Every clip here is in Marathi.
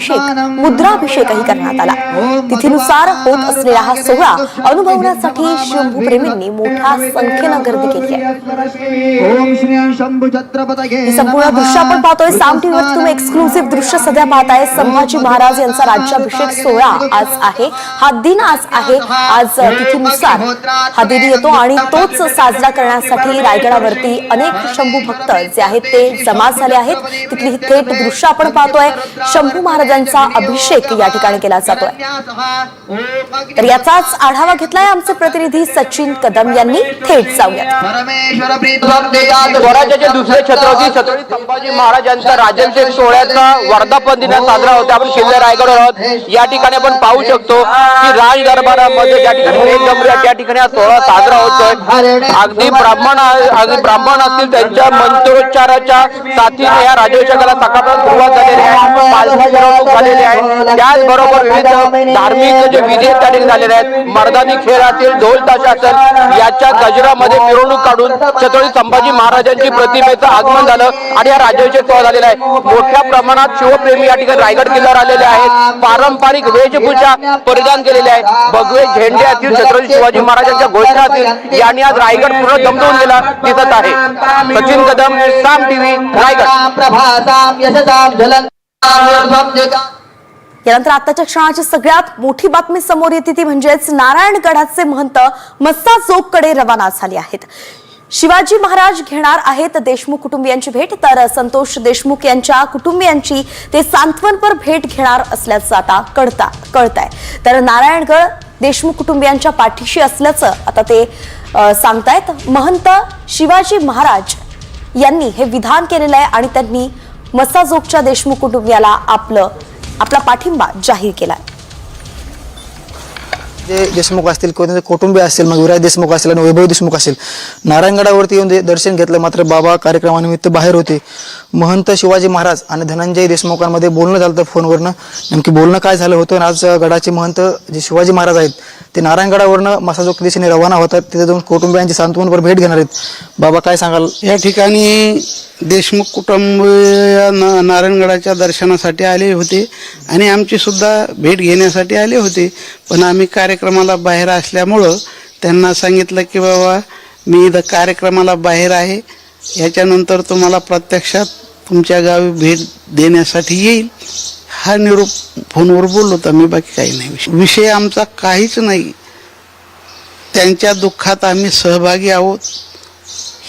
मुद्राभिषेकही करण्यात आला। तिथीनुसार होत असलेला हा सोहळा अनुभवण्यासाठी शंभूप्रेमींनी मोठ्या संख्येनं गर्दी केली आहे। ही संपूर्ण दृश्य आपण पाहतोय साम टीव्हीवर। तुम्ही एक्सक्लुसिव्ह दृश्य सध्या पाहताय। संभाजी महाराज यांचा राज्याभिषेक सोहळा आज आहे। हा दिन आज आहे। आज तिथीनुसार हा दिन येतो आणि तोच साजरा करण्यासाठी रायगडावरती अनेक शंभू भक्त जे आहेत ते जमा झाले आहेत। तिथली ही थेट दृश्य आपण पाहतोय। शंभू महाराजांचा अभिषेक या ठिकाणी केला जातोय। तर याचाच आढावा घेतलाय आमचे प्रतिनिधी सचिन कदम यांनी। थेट जाऊयात। स्वराज्याचे दुसरे छत्रपती संभाजी महाराजांचा राज्याभिषेक सोहळ्याचा वर्धापन दिन साजरा होता। आपण किल्ले रायगडवर आहोत। या ठिकाणी आपण पाहू शकतो की राज दरबारामध्ये ज्या ठिकाणी त्या ठिकाणी हा सोहळा साजरा होतोय। अगदी ब्राह्मण असतील त्यांच्या मंत्रोच्चाराच्या साथीने या राज्याभिषेकाला सकाळपासून सुरुवात झालेली आहे। पालखी मिरवणूक झालेली आहे। त्याचबरोबर विविध धार्मिक जे विधी त्या ठिकाणी झालेले आहेत। मर्दानी खेळ असतील, ढोल ताशा असेल, याच्या गजरामध्ये मिरवणूक काढून छत्रपती संभाजी महाराजांची प्रतिमेचं आगमन झालं आणि हा राज्याभिषेक सोहळा झालेला आहे। मोठ्या प्रमाणात शिवप्रेमी या ठिकाणी रायगड किल्ल्यावर आलेले आहेत। पारंपरिक वेशभूषा परिधान केलेली आहे। भगवे झेंडे असतील, छत्रपती शिवाजी महाराजांच्या घोषणा असतील, यांनी आज रायगड पूर्ण दमदमून गेला दिसत आहे। सचिन कदम, साम टीव्ही, रायगड। यानंतर आताच्या क्षणाची सगळ्यात मोठी बातमी समोर येते ती म्हणजेच नारायणगडाचे महंत मस्साजोगकडे रवाना झाले आहेत। शिवाजी महाराज घेणार आहेत देशमुख कुटुंबियांची भेट। तर संतोष देशमुख यांच्या कुटुंबियांची ते सांत्वनपर भेट घेणार असल्याचं आता कळतंय। तर नारायणगड देशमुख कुटुंबियांच्या पाठीशी असल्याचं आता ते सांगतायत। महंत शिवाजी महाराज यांनी हे विधान केलेलं आहे आणि त्यांनी मस्साजोगच्या देशमुख कुटुंबियाला आपला पाठिंबा जाहीर केलाय। जे देशमुख असतील किंवा त्यांचे कुटुंबीय असतील, मग विराज देशमुख असेल आणि वैभव देशमुख असेल, नारायणगडावरती येऊन दर्शन घेतलं। मात्र बाबा कार्यक्रमानिमित्त बाहेर होते। महंत शिवाजी महाराज आणि धनंजय देशमुखांमध्ये बोलणं झालं होतं फोनवरनं। नेमकी बोलणं काय झालं होतं? आज गडाचे महंत जे शिवाजी महाराज आहेत ते नारायणगडावरनं मस्साजोग दिशेने रवाना होतात। तिथे जाऊन कुटुंबियांची सांत्वनपर भेट घेणार आहेत। बाबा काय सांगाल? या ठिकाणी देशमुख कुटुंब नारायणगडाच्या दर्शनासाठी आले होते आणि आमची सुद्धा भेट घेण्यासाठी आले होते। पण आम्ही कार्यक्रमाला बाहेर असल्यामुळं त्यांना सांगितलं की बाबा मी इथं कार्यक्रमाला बाहेर आहे, याच्यानंतर तुम्हाला प्रत्यक्षात तुमच्या गावी भेट देण्यासाठी येईल। हा निरोप फोनवर बोललो तर मी, बाकी काही नाही। विषय आमचा काहीच नाही। त्यांच्या दुःखात आम्ही सहभागी आहोत,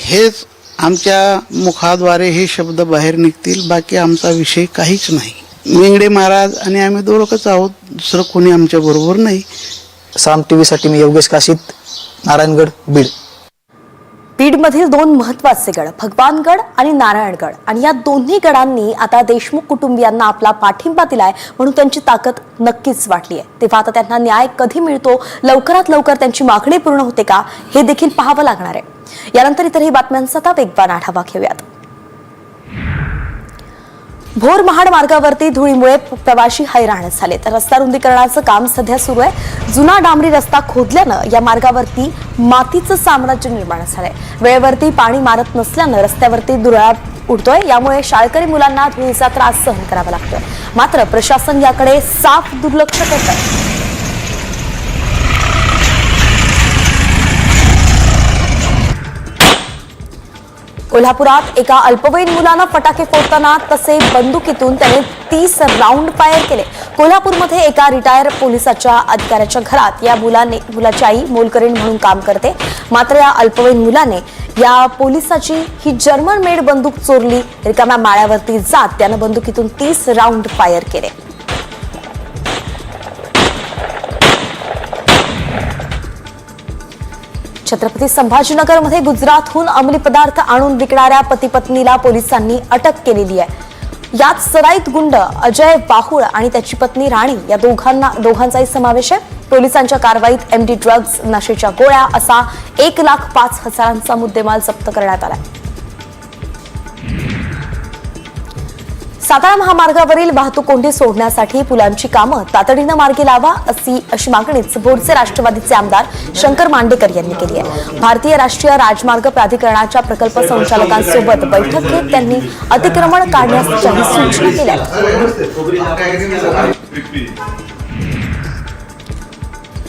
हेच आमच्या मुखाद्वारे हे शब्द बाहेर निघतील। बाकी आमचा विषय काहीच नाही। मेंगडे महाराज आणि आम्ही दोघंच आहोत, दुसरं कोणी आमच्या बरोबर नाही। साम टीव्हीसाठी मी योगेश काशीत, नारायणगड, बीड। बीडमधील दोन महत्वाचे गड भगवानगड आणि नारायणगड आणि या दोन्ही गडांनी आता देशमुख कुटुंबियांना आपला पाठिंबा दिलाय, म्हणून त्यांची ताकद नक्कीच वाढली आहे। तेव्हा आता त्यांना न्याय कधी मिळतो, लवकरात लवकर त्यांची मागणी पूर्ण होते का, हे देखील पाहावं लागणार आहे। यानंतर इतरही बातम्यांचा आता वेगवान आढावा घेऊयात। भोर महाड मार्गावरती धुळीमुळे प्रवासी हैराण झाले। तर रस्ता रुंदीकरणाचं काम सध्या सुरू आहे। जुना डांबरी रस्ता खोदल्यानं या मार्गावरती मातीचं साम्राज्य निर्माण झालंय। वेळेवरती पाणी मारत नसल्यानं रस्त्यावरती धुळा उडतोय। यामुळे शाळकरी मुलांना धुळीचा त्रास सहन करावा लागतोय। मात्र प्रशासन याकडे साफ दुर्लक्ष करतंय। कोल्हापुरात एका अल्पवयीन मुलानं फटाके फोडताना तसे बंदुकीतून त्याने 30 राऊंड फायर केले। कोल्हापूरमध्ये एका रिटायर पोलिसाच्या अधिकाऱ्याच्या घरात या मुलाची आई मोलकरीण म्हणून काम करते। मात्र या अल्पवयीन मुलाने या पोलिसाची ही जर्मन मेड बंदूक चोरली। रिकाम्या माळ्यावरती जात त्यानं बंदुकीतून 30 राऊंड फायर केले। छत्रपती संभाजीनगरमध्ये गुजरातहून अंमली पदार्थ आणून विकणाऱ्या पती पत्नीला पोलिसांनी अटक केलेली आहे। यात सराईत गुंड अजय वाहुळ आणि त्याची पत्नी राणी या दोघांचाही समावेश आहे। पोलिसांच्या कारवाईत एमडी ड्रग्ज, नशेच्या गोळ्या असा 1,05,000चा मुद्देमाल जप्त करण्यात आला। सातारा महामार्गावरील वाहतूक कोंडी सोडण्यासाठी पुलांची कामं तातडीनं मार्गी लावा अशी मागणीच भोरचे राष्ट्रवादीचे आमदार शंकर मांडेकर यांनी केली आहे. भारतीय राष्ट्रीय राजमार्ग प्राधिकरणाच्या प्रकल्प संचालकांसोबत बैठक घेत त्यांनी अतिक्रमण काढण्याच्याही सूचना केल्या.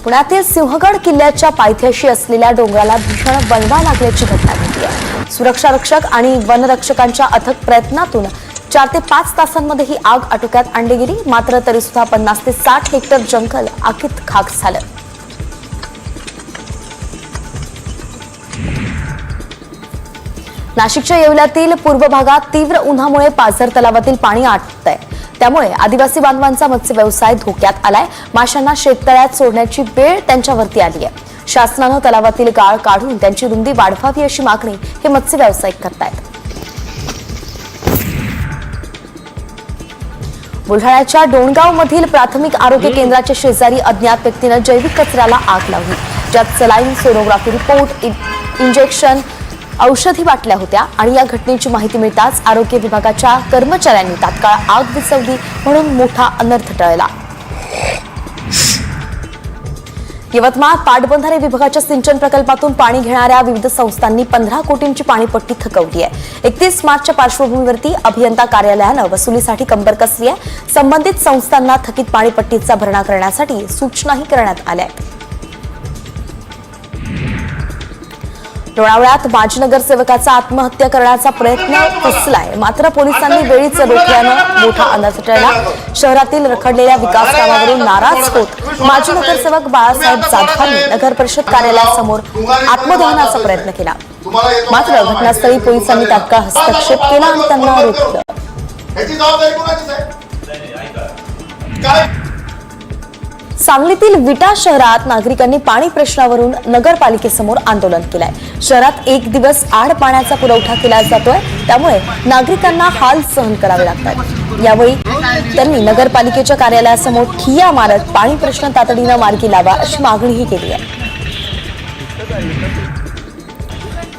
पुण्यातील सिंहगड किल्ल्याच्या पायथ्याशी असलेल्या डोंगराला भीषण वणवा लागल्याची घटना घडली आहे. सुरक्षा रक्षक आणि वनरक्षकांच्या अथक प्रयत्नातून 4 ते 5 तासांमध्ये ही आग आटोक्यात आणली गेली. मात्र तरी सुद्धा 50 ते 60 हेक्टर जंगल आगीत खाक झालं. नाशिकच्या येवल्यातील पूर्व भागात तीव्र उन्हामुळे पाझर तलावातील पाणी आटतंय. त्यामुळे आदिवासी बांधवांचा मत्स्य व्यवसाय धोक्यात आलाय. माशांना शेततळ्यात सोडण्याची वेळ त्यांच्यावरती आली आहे. शासनानं तलावातील गाळ काढून त्यांची रुंदी वाढवावी अशी मागणी हे मत्स्य व्यावसायिक करतायत. बुलढाण्याच्या डोणगावमधील प्राथमिक आरोग्य केंद्राच्या शेजारी अज्ञात व्यक्तीनं जैविक कचऱ्याला आग लावली, ज्यात सलाईन, सोनोग्राफी रिपोर्ट, इंजेक्शन, औषधी बाटल्या होत्या. आणि या घटनेची माहिती मिळताच आरोग्य विभागाच्या कर्मचाऱ्यांनी तात्काळ आग विझवली, म्हणून मोठा अनर्थ टळला. यवतमाळ पाटबंधारे विभागाच्या सिंचन प्रकल्पातून पाणी घेणाऱ्या विविध संस्थांनी 15 कोटींची पाणीपट्टी थकवली आहे. 31 मार्चच्या पार्श्वभूमीवरती अभियंता कार्यालयानं वसुलीसाठी कंबर कसली आहे. संबंधित संस्थांना थकीत पाणीपट्टीचा भरणा करण्यासाठी सूचनाही करण्यात आल्या आहेत. लोणावळ्यात माजी नगरसेवकाचा आत्महत्या करण्याचा प्रयत्न फसलाय. मात्र पोलिसांनी वेळीच रोखल्यानं मोठा अनर्थ टळला. शहरातील रखडलेल्या विकास कामावरून नाराज होत माजी नगरसेवक बाळासाहेब जाधवांनी नगर परिषद कार्यालयासमोर आत्मदहनाचा प्रयत्न केला. मात्र घटनास्थळी पोलिसांनी तात्काळ हस्तक्षेप केला आणि त्यांना रोखलं. सांगलीतील विटा शहरात नागरिकांनी पाणी प्रश्नावरून नगरपालिकेसमोर आंदोलन केलंय. शहरात 1 दिवस आड पाण्याचा पुरवठा केला जातोय, त्यामुळे नागरिकांना हाल सहन करावे लागतात. यावेळी त्यांनी नगरपालिकेच्या कार्यालयासमोर ठिय्या मारत पाणी प्रश्न तातडीनं मार्गी लावा अशी मागणीही केली आहे.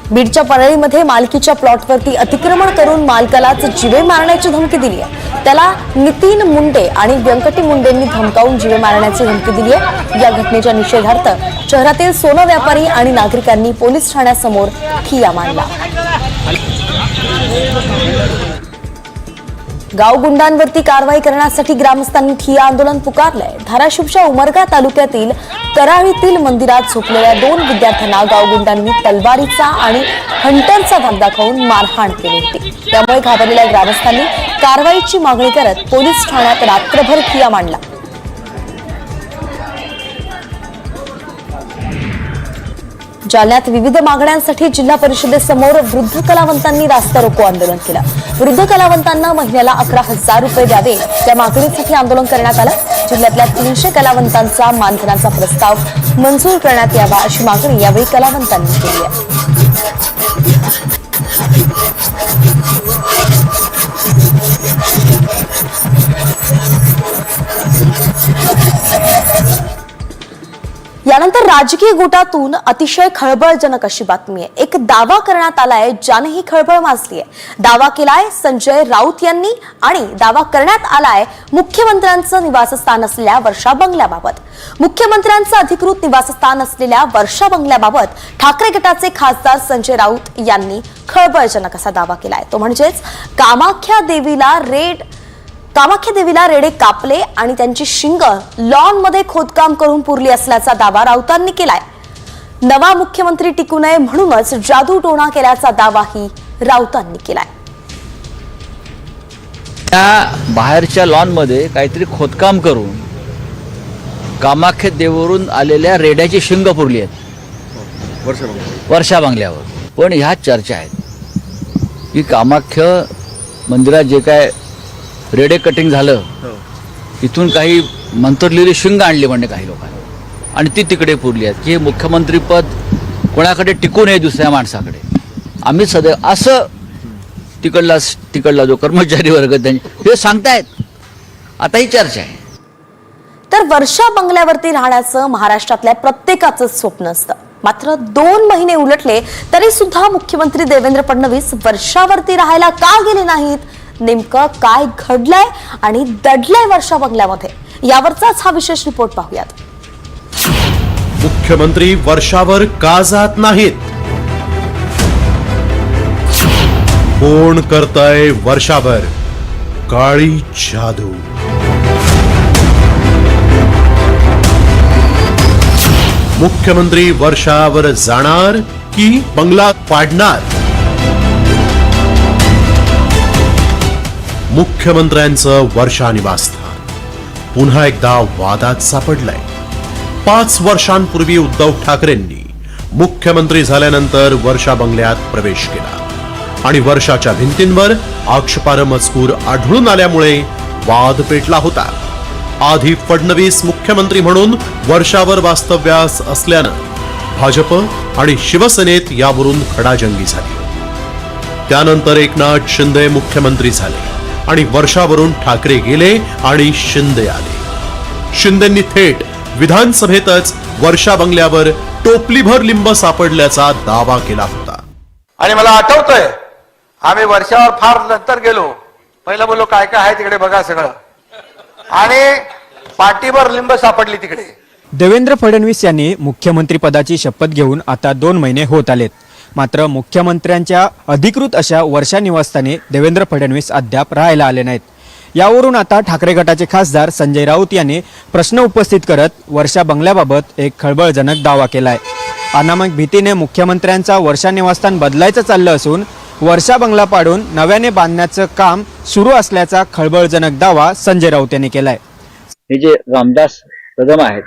बीडच्या परळीमध्ये मालकीच्या प्लॉटवरती अतिक्रमण करून मालकालाच जीवे मारण्याची धमकी दिली आहे. त्याला नितीन मुंडे आणि व्यंकटी मुंडेंनी धमकावून जीवे मारण्याची धमकी दिली आहे. या घटनेच्या निषेधार्थ शहरातील सोनं व्यापारी आणि नागरिकांनी पोलीस ठाण्यासमोर ठिय्या मांडला. गावगुंडांवरती कारवाई करण्यासाठी ग्रामस्थांनी ठिय्या आंदोलन पुकारलंय. धाराशिवच्या उमरगा तालुक्यातील कराळीतील मंदिरात झोपलेल्या 2 विद्यार्थ्यांना गावगुंडांनी तलवारीचा आणि हंटरचा धाक दाखवून मारहाण केली होती. त्यामुळे घाबरलेल्या ग्रामस्थांनी कारवाईची मागणी करत पोलीस ठाण्यात रात्रभर ठिय्या मांडला. जालन्यात विविध मागण्यांसाठी जिल्हा परिषदेसमोर वृद्ध कलावंतांनी रास्ता रोको आंदोलन केलं. वृद्ध कलावंतांना महिन्याला 11,000 रुपये द्यावे या मागणीसाठी आंदोलन करण्यात आलं. जिल्ह्यातल्या 300 कलावंतांचा मानधनाचा प्रस्ताव मंजूर करण्यात यावा अशी मागणी यावेळी कलावंतांनी केली आहे. यानंतर राजकीय गोटातून अतिशय खळबळजनक अशी बातमी आहे. एक दावा करण्यात आलाय ज्याने ही खळबळ माजली आहे. दावा केलाय संजय राऊत यांनी आणि दावा करण्यात आलाय मुख्यमंत्र्यांचं निवासस्थान असलेल्या वर्षा बंगल्याबाबत. मुख्यमंत्र्यांचं अधिकृत निवासस्थान असलेल्या वर्षा बंगल्याबाबत ठाकरे गटाचे खासदार संजय राऊत यांनी खळबळजनक असा दावा केलाय. तो म्हणजेच कामाख्या देवीला रेडे कापले आणि त्यांची शिंग लॉन मध्ये खोदकाम करून पुरली असल्याचा दावा राऊतांनी केलाय. नवा मुख्यमंत्री टिकू नये म्हणूनच जादू टोणा केल्याचा दावाही राऊतांनी केलाय. त्या बाहेरच्या लॉन मध्ये काहीतरी खोदकाम करून कामाख्या देवीवरून आलेल्या रेड्याची शिंग पुरली आहेत वर्षा बंगल्यावर. पण ह्या चर्चा आहेत की कामाख्या मंदिरात जे काय रेडे कटिंग झालं, इथून काही मंत्रलेली शिंग आणली म्हणजे काही लोकांनी आणि ती तिकडे पुरली आहेत की मुख्यमंत्रीपद कोणाकडे टिकू नये दुसऱ्या माणसाकडे. आम्ही सदैव असं तिकडला जो कर्मचारी वर्ग हे सांगतायत. आता ही चर्चा आहे. तर वर्षा बंगल्यावरती राहण्याचं महाराष्ट्रातल्या प्रत्येकाचं स्वप्न असतं. मात्र 2 महिने उलटले तरी सुद्धा मुख्यमंत्री देवेंद्र फडणवीस वर्षावरती राहायला का गेले नाहीत, नेमकं काय घडलंय आणि दडलंय वर्षा बंगल्यामध्ये, यावरचाच हा विशेष रिपोर्ट पाहूयात. मुख्यमंत्री वर्षावर का जात नाहीत? कोण करतय वर्षावर काळी जादू? मुख्यमंत्री वर्षावर जाणार की बंगला पाडणार? मुख्यमंत्र्यांचं वर्षा निवासस्थान पुन्हा एकदा वादात सापडलंय. 5 वर्षांपूर्वी उद्धव ठाकरेंनी मुख्यमंत्री झाल्यानंतर वर्षा बंगल्यात प्रवेश केला आणि वर्षाच्या भिंतींवर आक्षेपार्ह मजकूर आढळून आल्यामुळे वाद पेटला होता. आधी फडणवीस मुख्यमंत्री म्हणून वर्षावर वास्तव्यास असल्यानं भाजप आणि शिवसेनेत यावरून खडाजंगी झाली. त्यानंतर एकनाथ शिंदे मुख्यमंत्री झाले आणि वर्षावरून ठाकरे गेले आणि शिंदे आले. शिंदेंनी थेट विधानसभेतच वर्षा बंगल्यावर टोपलीभर लिंब सापडल्याचा दावा केला होता. आणि मला आठवतंय आम्ही वर्षावर फार नंतर गेलो. पहिलं बोललो काय काय आहे तिकडे बघा सगळं, आणि पाठीभर लिंब सापडली तिकडे. देवेंद्र फडणवीस यांनी मुख्यमंत्री पदाची शपथ घेऊन आता 2 महिने होत आलेत. मात्र मुख्यमंत्र्यांच्या अधिकृत अशा वर्षा निवासस्थानी देवेंद्र फडणवीस अद्याप राहायला आले नाहीत. यावरून आता ठाकरे गटाचे खासदार संजय राऊत यांनी प्रश्न उपस्थित करत वर्षा बंगल्याबाबत एक खळबळजनक दावा केलाय. अनामक भीतीने मुख्यमंत्र्यांचा वर्षा निवासस्थान बदलायचं चाललं असून वर्षा बंगला पाडून नव्याने बांधण्याचं काम सुरू असल्याचा खळबळजनक दावा संजय राऊत यांनी केलाय. हे जे रामदास कदम आहेत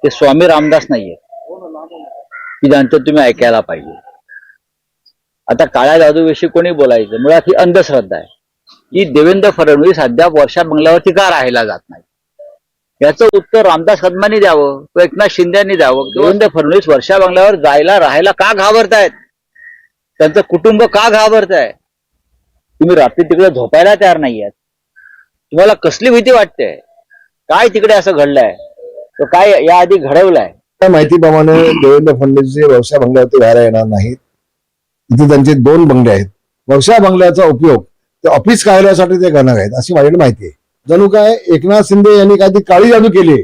ते स्वामी रामदास नाहीये की ज्यांचं तुम्ही ऐकायला पाहिजे. आता काळ्या जादूविषयी कोणी बोलायचं, मुळात ही अंधश्रद्धा आहे की देवेंद्र फडणवीस अद्याप वर्षा बंगल्यावरती का राहायला जात नाही. याचं उत्तर रामदास कदमांनी द्यावं, एकनाथ शिंदेनी द्यावं. देवेंद्र फडणवीस वर्षा बंगल्यावर जायला राहायला का घाबरतायत? त्यांचं कुटुंब का घाबरताय? तुम्ही रात्री तिकडे झोपायला तयार नाही आहेत. तुम्हाला कसली भीती वाटते? काय तिकडे असं घडलंय? तो काय याआधी घडवलंय? माहितीप्रमाणे देवेंद्र फडणवीस वर्षा बंगल्यावरती राहायला येणार नाहीत. इथे त्यांचे 2 बंगले आहेत. वर्षा बंगल्याचा उपयोग ते ऑफिस कार्यालयासाठी ते करणार आहेत अशी माझ्याकडे माहिती आहे. जणू काय एकनाथ शिंदे यांनी काहीतरी काळी जादू केली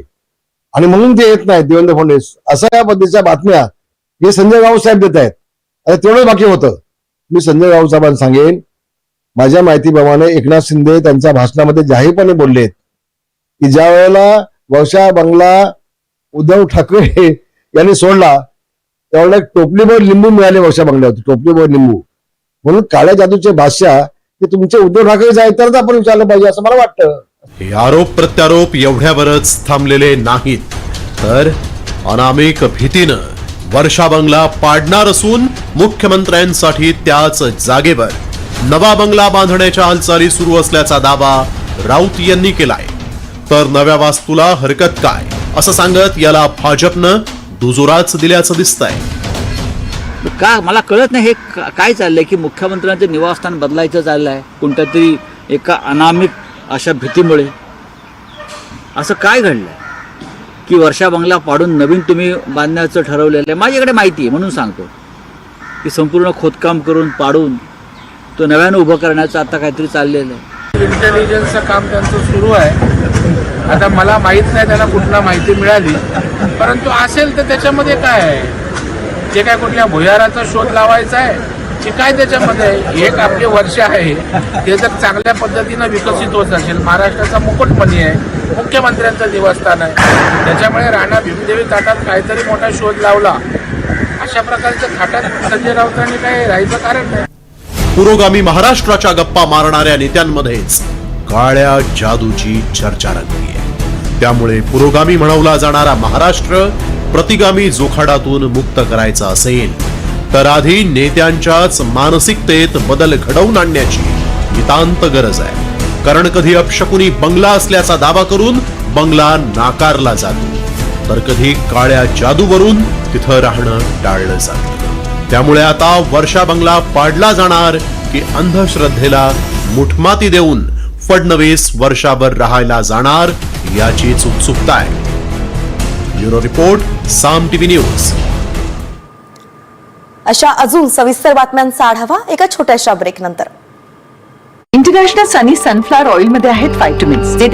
आणि म्हणून ते येत नाहीत देवेंद्र फडणवीस, अशा या पद्धतीच्या बातम्या हे संजय राऊत साहेब देत आहेत. आता तेवढंच बाकी होतं. मी संजय राऊत साहेबांना सांगेन, माझ्या माहितीप्रमाणे एकनाथ शिंदे त्यांच्या भाषणामध्ये जाहीरपणे बोललेत की ज्या वेळेला वर्षा बंगला उद्धव ठाकरे यांनी सोडला त्यावेळेला टोपलीभर लिंबू मिळाले वर्षा बंगल्यावरती, टोपलीभर लिंबू. म्हणून काळ्या जादूचे बादशाह ते तुमचे उद्धव ठाकरे जाय तरच आपण विचारलं पाहिजे असं मला वाटतं. हे आरोप प्रत्यारोप एवढ्यावरच थांबलेले नाहीत, तर अनामिक भीतीनं वर्षा बंगला पाडणार असून मुख्यमंत्र्यांसाठी त्याच जागेवर नवा बंगला बांधण्याच्या हालचाली सुरू असल्याचा दावा राऊत यांनी केलाय. तर नव्या वास्तूला हरकत काय असं सांगत याला भाजपनं दुजोराच दिल्याचं दिसतंय. का मला कळत नाही हे काय चाललंय की मुख्यमंत्र्यांचं निवासस्थान बदलायचं चाललंय कोणत्या तरी एका अनामिक अशा भीतीमुळे. असं काय घडलंय की वर्षा बंगला पाडून नवीन तुम्ही बांधण्याचं ठरवलेलं आहे? माझ्याकडे माहिती आहे म्हणून सांगतो की संपूर्ण खोदकाम करून पाडून तो नव्यानं उभं करण्याचं आता काहीतरी चाललेलं आहे. इंटेलिजन्सचं काम त्यांचं सुरू आहे. आता मला माहित नाही त्यांना कुठला माहिती मिळाली, परंतु असेल तर त्याच्यामध्ये काय आहे? जे काय कुठल्या भुयाराचा शोध लावायचा आहे की काय त्याच्यामध्ये? एक आपले वर्ष आहे ते जर चांगल्या पद्धतीनं विकसित होत असेल, महाराष्ट्राचा मुकुटमणी आहे, मुख्यमंत्र्यांचं निवासस्थान आहे, त्याच्यामुळे राणा भीमदेवी थाटात काहीतरी मोठा शोध लावला अशा प्रकारच्या थाटात संजय राऊतांनी काही राहायचं कारण नाही. पुरोगामी महाराष्ट्राच्या गप्पा मारणाऱ्या नेत्यांमध्येच काळ्या जादूची चर्चा रंगली आहे. त्यामुळे पुरोगामी म्हणवला जाणारा महाराष्ट्र प्रतिगामी जोखाडातून मुक्त करायचा असेल तर आधी नेत्यांच्याच मानसिकतेत बदल घडवून आणण्याची नितांत गरज आहे. कारण कधी अपशकुनी बंगला असल्याचा दावा करून बंगला नाकारला जातो, तर कधी काळ्या जादूवरून तिथं राहणं टाळलं जातं. त्यामुळे आता वर्षा बंगला पाडला जाणार की अंधश्रद्धेला मुठमाती देऊन फडणवीस वर्षाभर राहायला जाणार याचीच उत्सुकता आहे. ब्युरो रिपोर्ट, साम टीव्ही न्यूज. अशा अजून सविस्तर बातम्यांचा आढावा एका छोट्याशा ब्रेक नंतर. इंटरनॅशनल सनी सनफ्लॉवर ऑइल मध्ये आहेत व्हिटॅमिन्स जे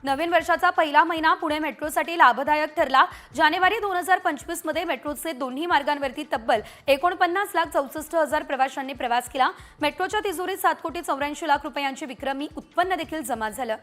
नवीन वर्षाचा पहिला महिना पुणे मेट्रोसाठी लाभदायक ठरला. जानेवारी 2025 मध्ये मेट्रोचे दोन्ही मार्गांवरती तब्बल 49,64,000 प्रवाशांनी प्रवास केला. मेट्रोच्या तिजोरीत 7,84,00,00,000 रुपयांचे विक्रमी उत्पन्न देखील जमा झालं.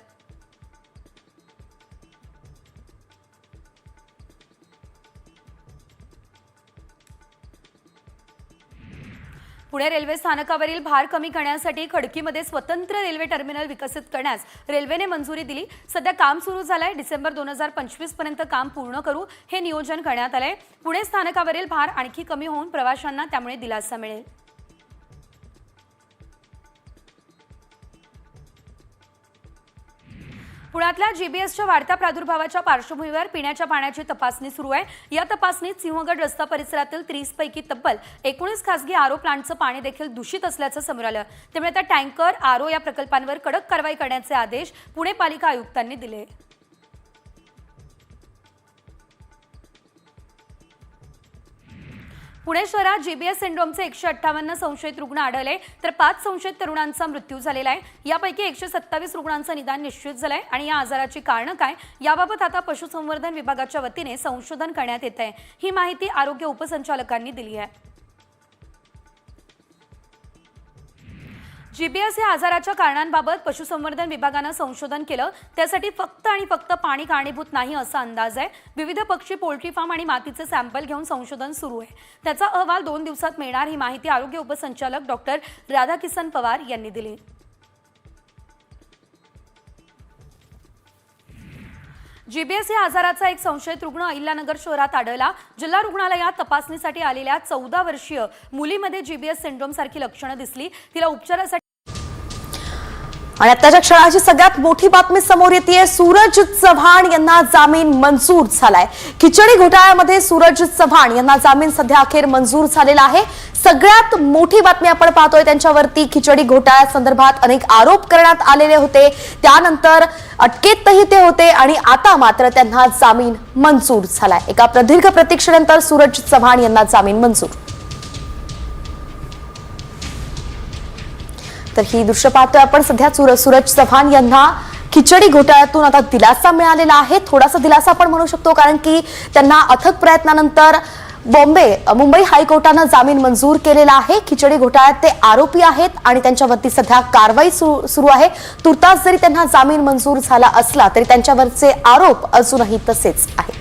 पुणे रेल्वे स्थानकावरील भार कमी करण्यासाठी खडकीमध्ये स्वतंत्र रेल्वे टर्मिनल विकसित करण्यास रेल्वेने मंजुरी दिली. सध्या काम सुरू झालंय. डिसेंबर 2025 पर्यंत काम पूर्ण करू हे नियोजन करण्यात आलंय. पुणे स्थानकावरील भार आणखी कमी होऊन प्रवाशांना त्यामुळे दिलासा मिळेल. पुण्यातल्या जीबीएसच्या वाढत्या प्रादुर्भावाच्या पार्श्वभूमीवर पिण्याच्या पाण्याची तपासणी सुरू आहे. या तपासणीत सिंहगड रस्ता परिसरातील 30 पैकी तब्बल 19 खासगी आरो प्लांटचं पाणी देखील दूषित असल्याचं समोर आलं. त्यामुळे आता टँकर आरो या प्रकल्पांवर कडक कारवाई करण्याचे आदेश पुणे पालिका आयुक्तांनी दिले. पुणे शहरात जीबीएस सिंड्रोमचे 158 संशयित रुग्ण आढळले तर 5 संशयित तरुणांचा मृत्यू झालेला आहे. यापैकी 127 रुग्णांचं निदान निश्चित झालंय आणि या आजाराची कारणं काय याबाबत आता पशुसंवर्धन विभागाच्या वतीने संशोधन करण्यात येत आहे. ही माहिती आरोग्य उपसंचालकांनी दिली आहे. जीबीएस या आजाराच्या कारणांबाबत पशुसंवर्धन विभागानं संशोधन केलं. त्यासाठी फक्त आणि फक्त पाणी कारणीभूत नाही असा अंदाज आहे. विविध पक्षी, पोल्ट्री फार्म आणि मातीचे सॅम्पल घेऊन संशोधन सुरू आहे. त्याचा अहवाल 2 दिवसात मिळणार. ही माहिती आरोग्य उपसंचालक डॉक्टर राधाकिसन पवार यांनी दिली. जीबीएस या आजाराचा एक संशयित रुग्ण अहिल्यानगर शहरात आढळला. जिल्हा रुग्णालयात तपासणीसाठी आलेल्या 14 वर्षीय मुलीमध्ये जीबीएस सिंड्रोम सारखी लक्षणं दिसली. तिला उपचारासाठी आणि आताच्या क्षणाची सगळ्यात मोठी बातमी समोर येते. सूरज चव्हाण यांना जामीन मंजूर झालाय. खिचडी घोटाळ्यामध्ये सूरज चव्हाण यांना जामीन सध्या अखेर मंजूर झालेला आहे. सगळ्यात मोठी बातमी आपण पाहतोय. त्यांच्यावरती खिचडी घोटाळ्यासंदर्भात अनेक आरोप करण्यात आलेले होते. त्यानंतर अटकेतही ते होते आणि आता मात्र त्यांना जामीन मंजूर झालाय. एका प्रदीर्घ प्रतीक्षेनंतर सूरज चव्हाण यांना जामीन मंजूर. तर ही दृश्य पाहतोय आपण सध्या. सूरज चव्हाण यांना खिचडी घोटाळ्यातून आता दिलासा मिळालेला आहे. थोडासा दिलासा आपण म्हणू शकतो कारण की त्यांना अथक प्रयत्नानंतर मुंबई हायकोर्टानं जामीन मंजूर केलेला आहे. खिचडी घोटाळ्यात ते आरोपी आहेत आणि त्यांच्यावरती सध्या कारवाई सुरू आहे. तुर्तास जरी त्यांना जामीन मंजूर झाला असला तरी त्यांच्यावरचे आरोप अजूनही तसेच आहेत.